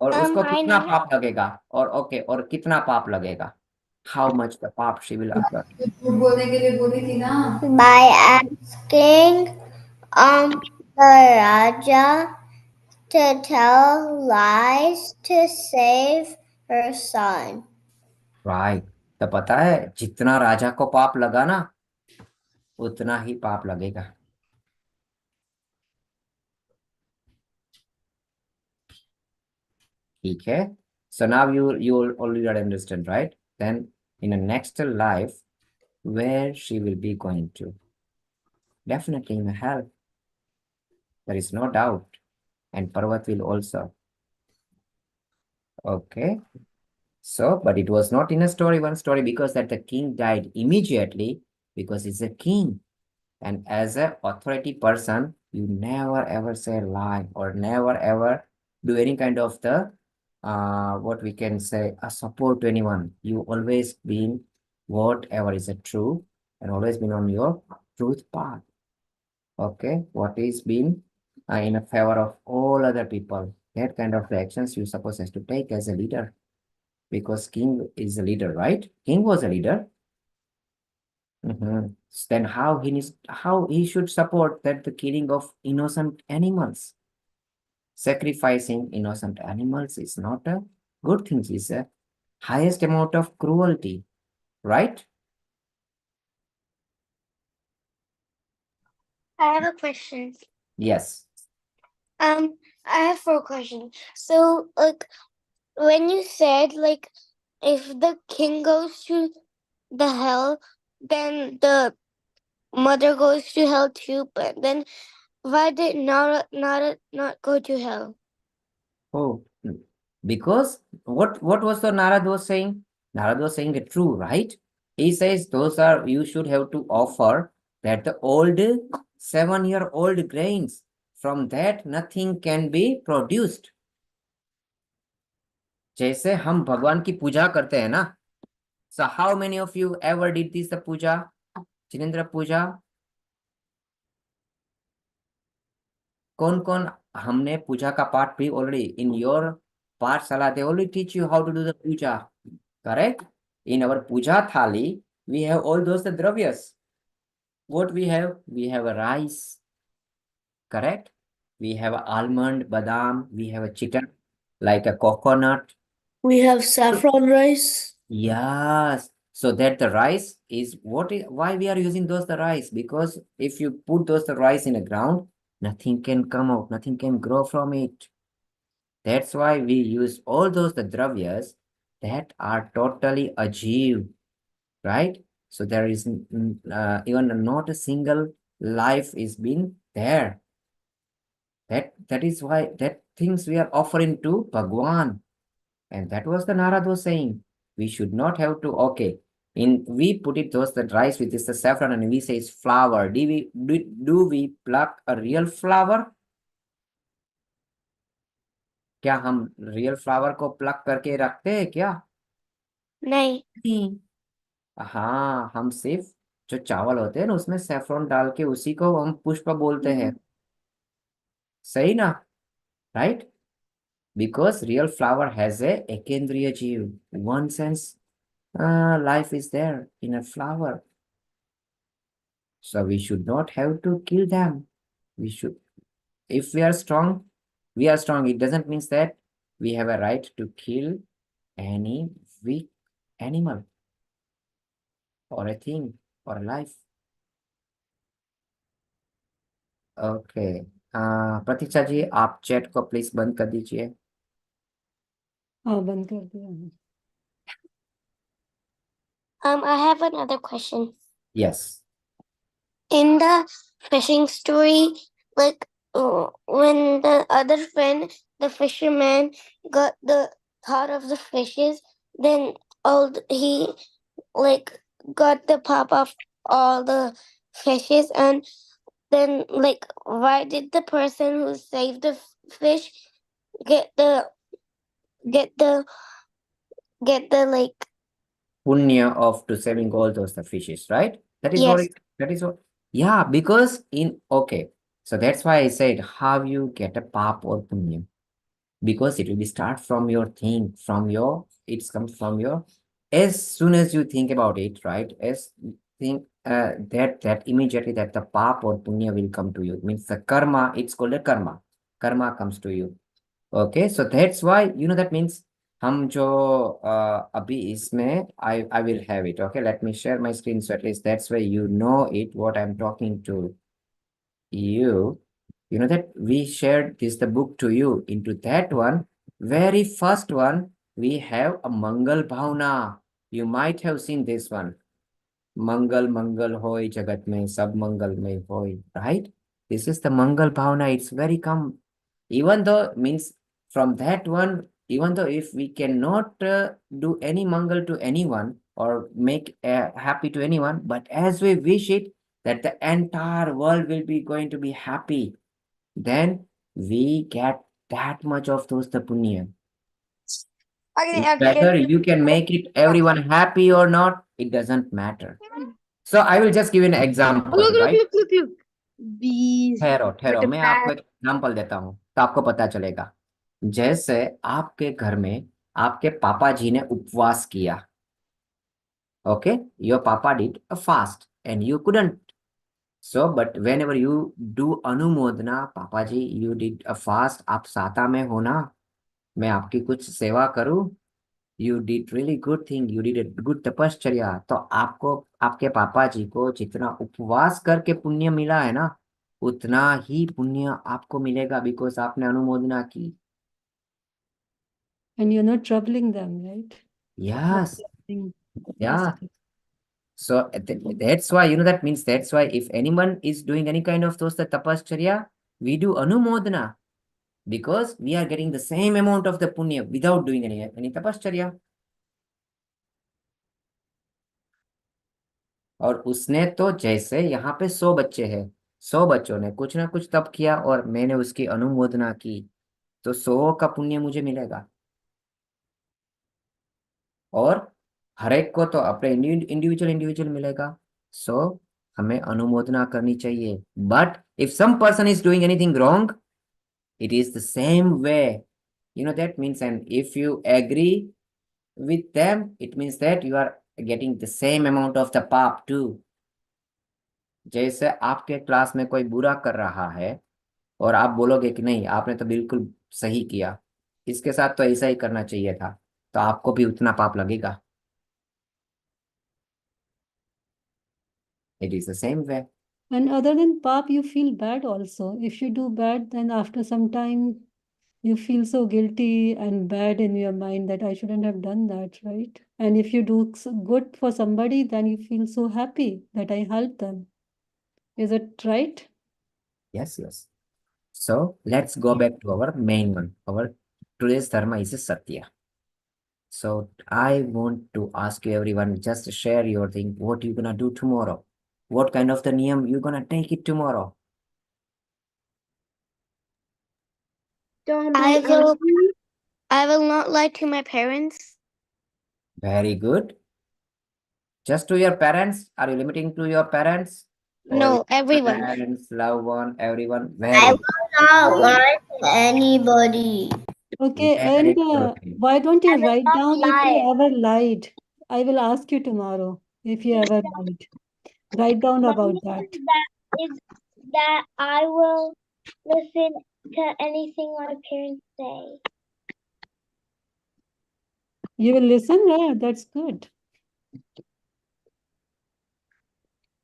और उसको I कितना know. पाप लगेगा? और okay, और कितना पाप लगेगा? How much the पाप she will occur? By asking the Raja to tell lies to save her son. Right. तो पता है जितना राजा को पाप लगा ना, उतना ही पाप लगेगा. ठीक है. So now you already understand, right? Then in the next life, where she will be going to? Definitely in hell. There is no doubt. And Parvat will also. Okay. So, but it was not in a story, one story, because that the king died immediately because he's a king. And as a authority person, you never ever say a lie or never ever do any kind of the what we can say a support to anyone. You always been whatever is a true and always been on your truth path. Okay, what is been in a favor of all other people. That kind of actions you supposed has to take as a leader, because king is a leader, right? King was a leader. Then how he should support that the killing of innocent animals? Sacrificing innocent animals is not a good thing. It's a highest amount of cruelty, right? I have a question. Yes. I have 4 questions. So, like, when you said, like, if the king goes to the hell, then the mother goes to hell too. But then, why did not go to hell? Oh, because what was the Narad was saying? Narad was saying it true, right? He says those are you should have to offer that the old 7-year-old grains. From that nothing can be produced. जैसे हम भगवान की पूजा करते हैं ना. So how many of you ever did this the puja? Chinendra puja. कौन कौन हमने पूजा का पाठ भी already in your पाठशाला they already teach you how to do the puja, correct? In our puja thali we have all those the dravyas. What we have? We have a rice, correct? We have a almond, badam, we have a chicken, like a coconut. We have saffron rice. Yes. So that the rice is what is why we are using those the rice, because if you put those the rice in the ground, nothing can come out, nothing can grow from it. That's why we use all those the dravyas that are totally ajeev, right? So there is even not a single life is been there. That is why that things we are offering to Bhagwan. And that was the Narad was saying. We should not have to, okay, We put it those that rice with this the saffron and we say it's flower. Do we pluck a real flower? क्या हम real flower को plug करके रखते हैं क्या? नहीं. नहीं. हाँ, हम सिर्फ जो चावल होते हैं ना उसमें सेफ्रॉन डाल के उसी को हम पुष्प बोलते हैं. सही ना? Right? Because real flower has a ekendriya jeev. One sense, life is there in a flower. So we should not have to kill them. We should, if we are strong, we are strong. It doesn't mean that we have a right to kill any weak animal or a thing or a life. Okay. प्रतीक्षा जी आप chat को please बंद कर दीजिए. हाँ बंद कर दिया है. I have another question. Yes. In the fishing story, like when the other friend, the fisherman, got the thought of the fishes, then he like got the pop of all the fishes, and then like why did the person who saved the fish get the get the get the like Punya of to saving all those the fishes, right? That is what yes. that is what. Yeah, because in okay, so that's why I said how you get a pap or punya, because it will be start from your thing, from your it's comes from your, as soon as you think about it, right? As you think that immediately that the pap or punya will come to you. It means the karma, it's called a karma. Karma comes to you. Okay, so that's why that means हम जो अभी इसमें I will have it. Okay, let me share my screen so at least that's why you know it what I'm talking to you. You know that we shared this the book to you. Into that one, very first one, we have a Mangal Bhavna. You might have seen this one. Mangal Mangal Hoy Jagat mein Sab Mangal Mein Hoy. Right? This is the Mangal Bhavna. It's very come. Even though means from that one, even though if we cannot do any Mangal to anyone or make happy to anyone, but as we wish it that the entire world will be going to be happy, then we get that much of those the punya. Whether you can make it everyone happy or not, it doesn't matter. So I will just give you an example, right? Look. Bees. ठहरो मैं आपको एक example देता हूँ तो आपको पता चलेगा. जैसे आपके घर में आपके पापा जी ने उपवास किया. Okay, your papa did a fast and you couldn't. So, but whenever you do anumodana, पापा जी, you did a fast, आप साता में हो ना, मैं आपकी कुछ सेवा करूँ, you did really good thing, you did a good तपश्चर्या, तो आपको आपके पापा जी को जितना उपवास करके पुण्य मिला है ना, उतना ही पुण्य आपको मिलेगा बिकॉज आपने अनुमोदना की. And you're not troubling them, right? Yes. Nothing. Yeah. So that's why, that means that's why if anyone is doing any kind of those the tapascharya, we do anumodana because we are getting the same amount of the punya without doing any tapascharya. और उसने तो जैसे यहाँ पे 100 बच्चे हैं, 100 बच्चों ने कुछ ना कुछ तप किया और मैंने उसकी अनुमोदना की, तो 100 का पुण्य मुझे मिलेगा. और हर एक को तो अपने इंडिविजुअल मिलेगा. सो हमें अनुमोदना करनी चाहिए. But if some person is doing anything wrong, it is the same way. That means, and if you agree with them, it means that you are getting the same amount of the pap too. जैसे आपके class में कोई बुरा कर रहा है और आप बोलोगे कि नहीं आपने तो बिल्कुल सही किया, इसके साथ तो ऐसा ही करना चाहिए था, तो आपको भी उतना पाप लगेगा. It is the same way. And other than pap, you feel bad also. If you do bad, then after some time, you feel so guilty and bad in your mind that I shouldn't have done that, right? And if you do good for somebody, then you feel so happy that I helped them. Is it right? Yes. So let's go back to our main one. Our today's dharma is Satya. So I want to ask you everyone, just share your thing. What you gonna do tomorrow? What kind of the niyam you gonna take it tomorrow? Don't be I will angry. I will not lie to my parents. Very good. Just to your parents? Are you limiting to your parents? Or No, everyone. friends, loved one, everyone? I Very, will not lie to anybody. Okay, very and good. why don't I you will write not down if you lie. ever lied? I will ask you tomorrow if you ever lied. Write down My about name that. is that I will listen to anything my parents say. You will listen? Yeah, that's good.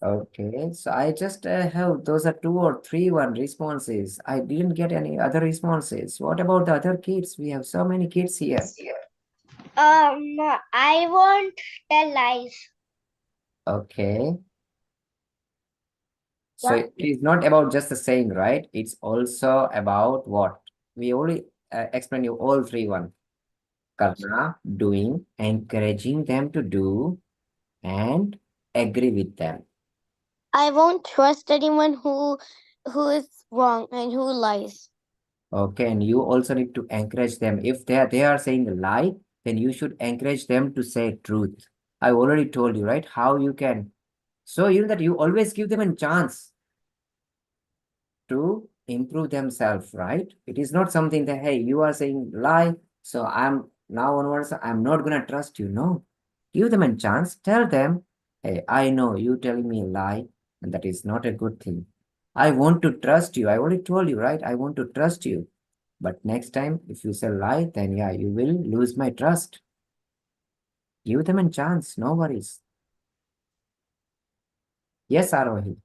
Okay, so I just have those are 2 or 3 responses. I didn't get any other responses. What about the other kids? We have so many kids here. I won't tell lies. Okay. So What? it is not about just the saying, right? It's also about what? We only explain you all 3 one. Karna, doing, encouraging them to do, and agree with them. I won't trust anyone who is wrong and who lies. Okay, and you also need to encourage them. If they are saying a lie, then you should encourage them to say truth. I already told you, right? How you can. So you know that you always give them a chance to improve themselves, right? It is not something that, hey, you are saying lie, so I'm now onwards, I'm not gonna trust you. No. Give them a chance, tell them, hey, I know you telling me a lie, and that is not a good thing. I want to trust you. I already told you, right? I want to trust you. But next time, if you say lie, then yeah, you will lose my trust. Give them a chance, no worries. Yes, Arohi.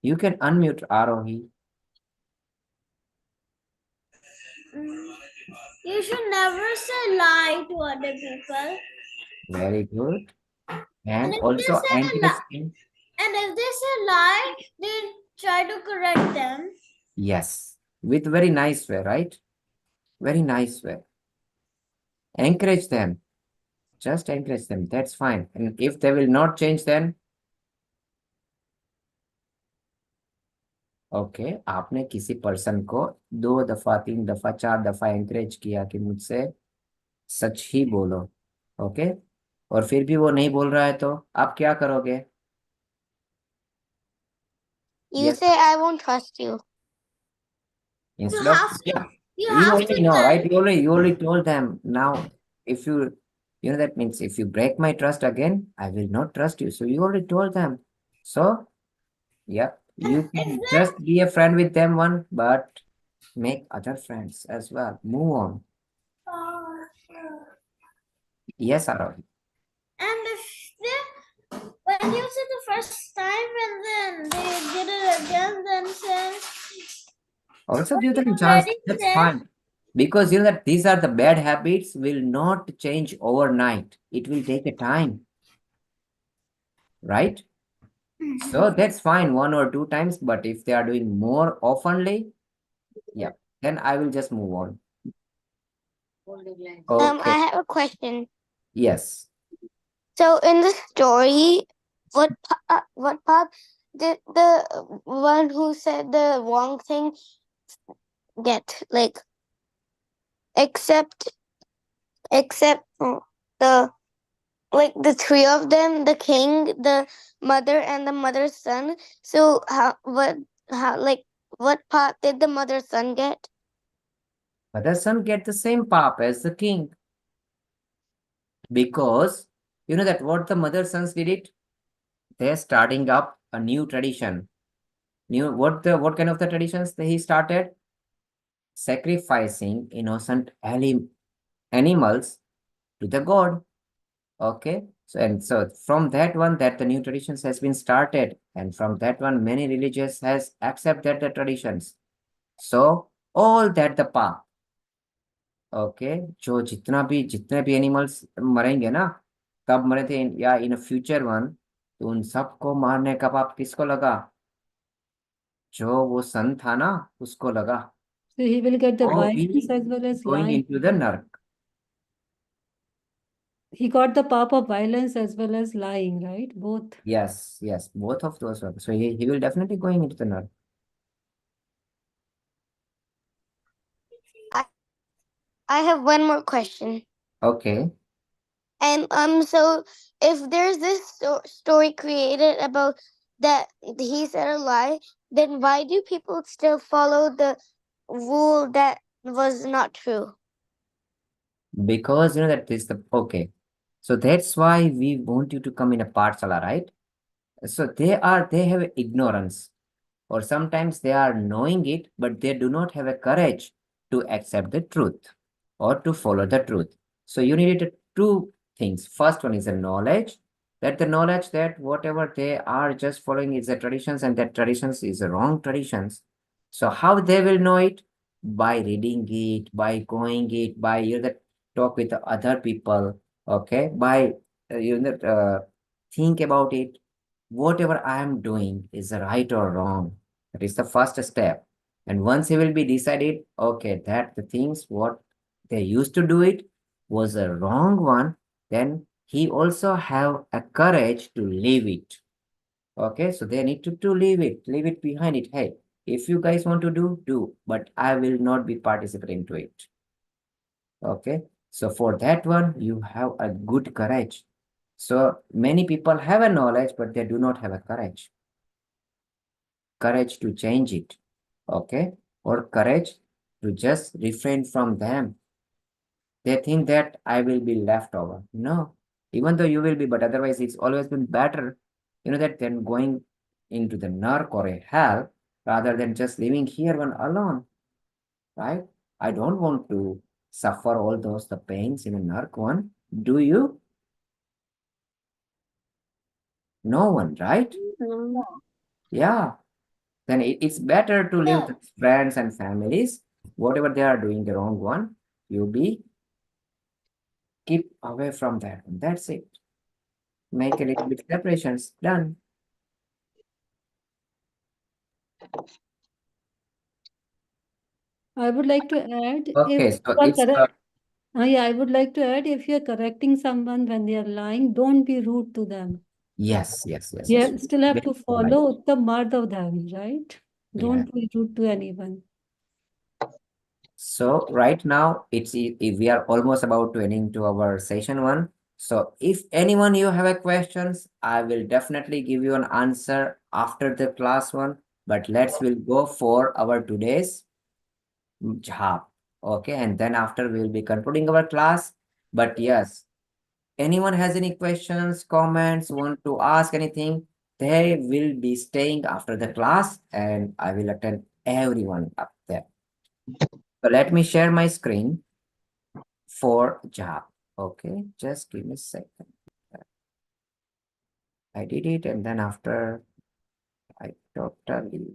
You can unmute Arohi. You should never say lie to other people. Very good. And And if they also say encourage them. and if they say lie, then try to correct them. Yes, with very nice way, right? Very nice way. Encourage them. Just encourage them. That's fine. And if they will not change, then okay आपने किसी person को 2 दफा 3 दफा 4 दफा encourage किया कि मुझसे सच ही बोलो ओके और फिर भी वो नहीं बोल रहा है तो आप क्या करोगे You yes say I won't trust you. instead You of have to yeah you you have already to know tell right you already told them now if you know that means if you break my trust again I will not trust you so you already told them so yeah you if can they just be a friend with them one but make other friends as well move on yes Aravi. and if they when you say the first time and then they did it again, then say Also what give you them a chance. already That's said. fine. Because you know that these are the bad habits will not change overnight. It will take a time, right? So that's fine 1 or 2 times. But if they are doing more oftenly, yeah, then I will just move on. Okay. I have a question. Yes. So in the story, what part did the one who said the wrong thing get? Like except the like the three of them, the king, the mother, and the mother's son. So how like what part did the mother's son get? But the son get the same path as the king. Because you know that what the mother sons did it? They're starting up a new tradition. What kind of the traditions that he started? Sacrificing innocent animals to the god. Okay. So from that one that the new traditions has been started, and from that one many religions has accepted the traditions. So all that the path. Okay. जो जितने भी animals मरेंगे ना कब मरे थे या in future one तो उन सबको मारने का पाप किसको लगा जो वो सन था ना उसको लगा So he will get the or violence be as well as going lying. into the narc. He got the path of violence as well as lying, right? Both. Yes, yes, both of those are. So he will definitely going into the narc. I have one more question. Okay. And so if there's this story created about that he said a lie, then why do people still follow the rule that was not true? Because that is the okay. So that's why we want you to come in a Pathshala, right? So they have ignorance, or sometimes they are knowing it, but they do not have a courage to accept the truth or to follow the truth. So you need two things. First one is a knowledge, that the knowledge that whatever they are just following is the traditions, and that traditions is the wrong traditions. So how they will know it? By reading it, by going it, by talk with the other people, okay, by think about it, whatever I am doing is right or wrong. That is the first step. And once he will be decided, okay, that the things what they used to do it was a wrong one, then he also have a courage to leave it. Okay, so they need to leave it behind it. Hey, if you guys want to do, but I will not be participating to it. Okay, so for that one, you have a good courage. So many people have a knowledge, but they do not have a courage to change it. Okay, or courage to just refrain from them. They think that I will be left over. No, even though you will be, but otherwise it's always been better, that than going into the narc or a hell rather than just living here one alone, right? I don't want to suffer all those the pains in a narc one. Do you? No one, right? Yeah. Then it's better to live with friends and families. Whatever they are doing the wrong one, you be keep away from that. That's it. Make a little bit separations. Done. I would like to add if Okay, you so are it's correct. Yeah, I would like to add if you're correcting someone when they are lying, don't be rude to them. yes, yes, yes, yes. You still have Very to polite. follow the Madhav Dhami, right? Yeah. Don't be rude to anyone. So right now if we are almost about to ending to our session one. So if anyone you have a questions, I will definitely give you an answer after the class one. But we'll go for our today's job. Okay, and then after we will be concluding our class. But yes, anyone has any questions, comments, want to ask anything, they will be staying after the class and I will attend everyone up there. So let me share my screen for job. Okay, just give me a second. I did it, and then after I totally.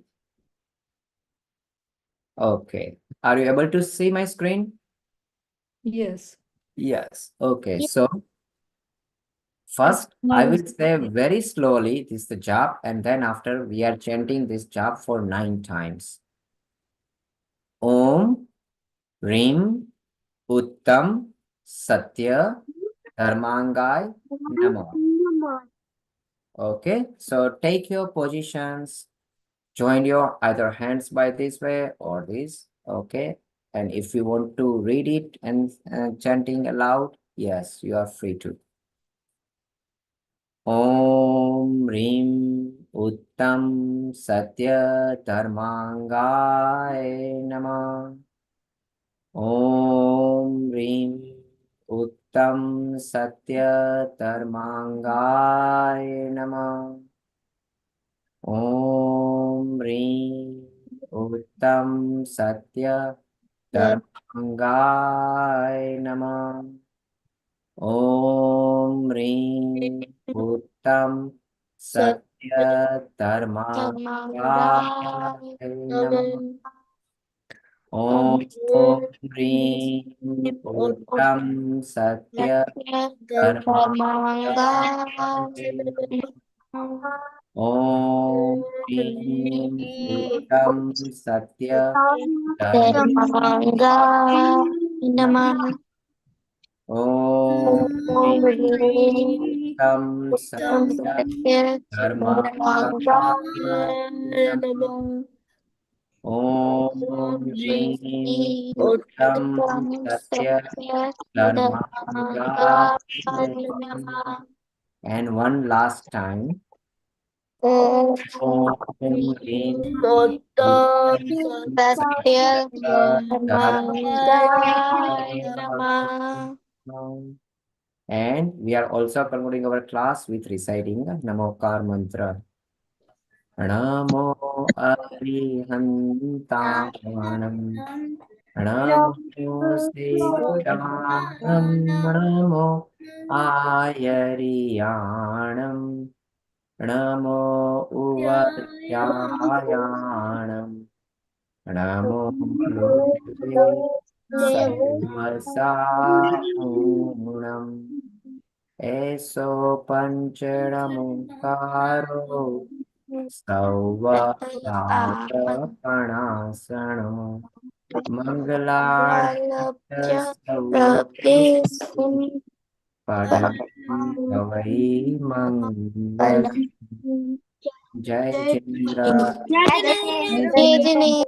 Okay, are you able to see my screen? Yes. Yes. Okay, so It's first I now will say very slowly this is the job, and then after we are chanting this job for 9 times. Om Rim Uttam Satya Dharmangai Namo. Okay, so take your positions, join your either hands by this way or this. Okay, and if you want to read it and chanting aloud, yes, you are free to. Om Rim Uttam Satya Dharmangai Namah. Om Rim Uttam Satya Dharmangai Namah. Om Rim Uttam Satya Dharmangai Namah. Om Rim Uttam Satya Dharmangai Namah. Om Rim Uttam Satya Dharmangai Namah. Om Hrim Uttam Satya Dharmanga Namah. Om Om Hrim Hrim Uttam Tam Satya Satya Dharmanga Dharmanga Namah. Om Om Hrim Hrim Uttam Tam Satya Satya Dharmanga Dharmanga Namah. And one last time. Om Om Hrim Uttam Satya Dharmanga Dharmanga. Namah. And we are also concluding our class with reciting Namokar mantra. Namo Arihantanam. Namo Sevakanam. Namo Ayariyanam. Namo Uvayayanam. Namo Murte Sarvasamunam. Eso Pancharamukaro Sauva Panasano Mangalartya Saurabhi Padam Kavai Mangal Jai Chandra. Jai Jane.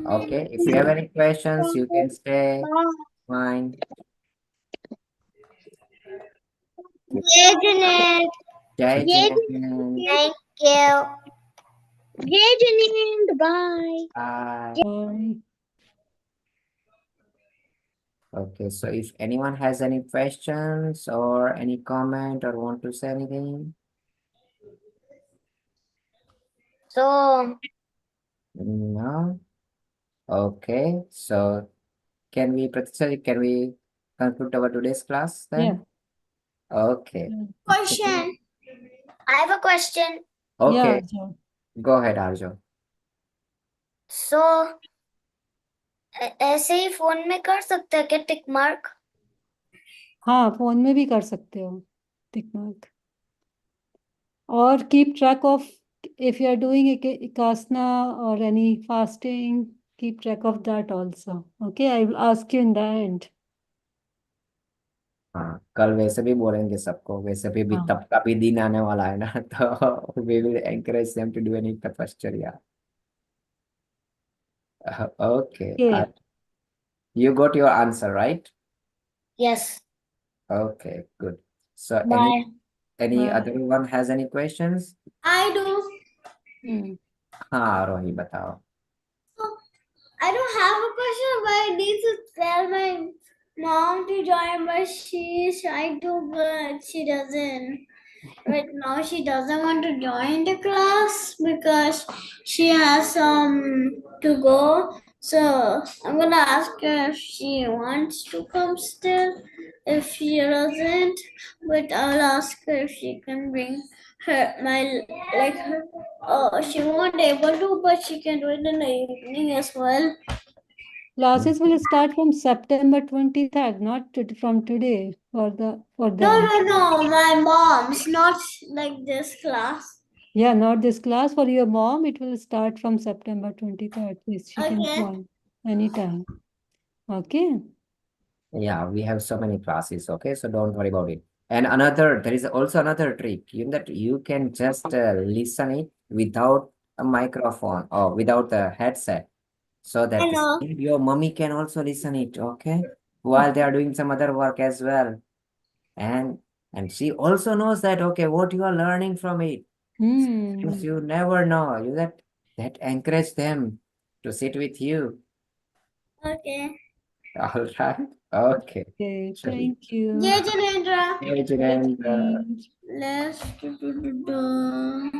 Okay, if you have any questions, you can say fine. Jai Janet. Jai Jai Chandra. Thank you. Jai Janine, bye. Bye. Bye. Okay, so if anyone has any questions or any comment or want to say anything, So, no? Okay, so can we conclude our today's class Yeah. then? Okay, Question. I have a question. Yeah, okay, Arjo. go ahead, Arjo. So, ऐसे ही phone में कर सकते हैं क्या tick mark? हाँ, phone में भी कर सकते हो टिक मार्क. और keep track of if you are doing ikasana or any fasting, keep track of that also. Okay, I will ask you in the end. हाँ, कल वैसे भी बोलेंगे सबको, वैसे भी हाँ. तप का भी दिन आने वाला है ना, तो we will encourage them to do any tapasya. Okay, Okay. you got your answer, right? Yes. Okay, good. So Bye. any Bye. other one has any questions? I do. हाँ, रोही बताओ. I don't have a question, but I need to tell my mom to join, but she is trying to, but she doesn't. Right now, she doesn't want to join the class because she has to go. So I'm gonna ask her if she wants to come still. If she doesn't, but I'll ask her if she can bring her her. Oh, she won't able to, but she can do it in the evening as well. Classes will start from September 23rd, not from today for them. No. My mom's not like this class. Yeah, not this class. For your mom, it will start from September 23rd. Please, she can Okay. join anytime. Okay. Yeah, we have so many classes, okay? So don't worry about it. And there is also another trick, that you can just listen it without a microphone or without a headset, so that I know. your mommy can also listen it, okay? While they are doing some other work as well. And she also knows that, okay, what you are learning from it. Sometimes you never know. That encourage them to sit with you. Okay. All right. Okay. Okay, Shall we- thank you. Jai Janendra. Jai Jinendra. Let's do.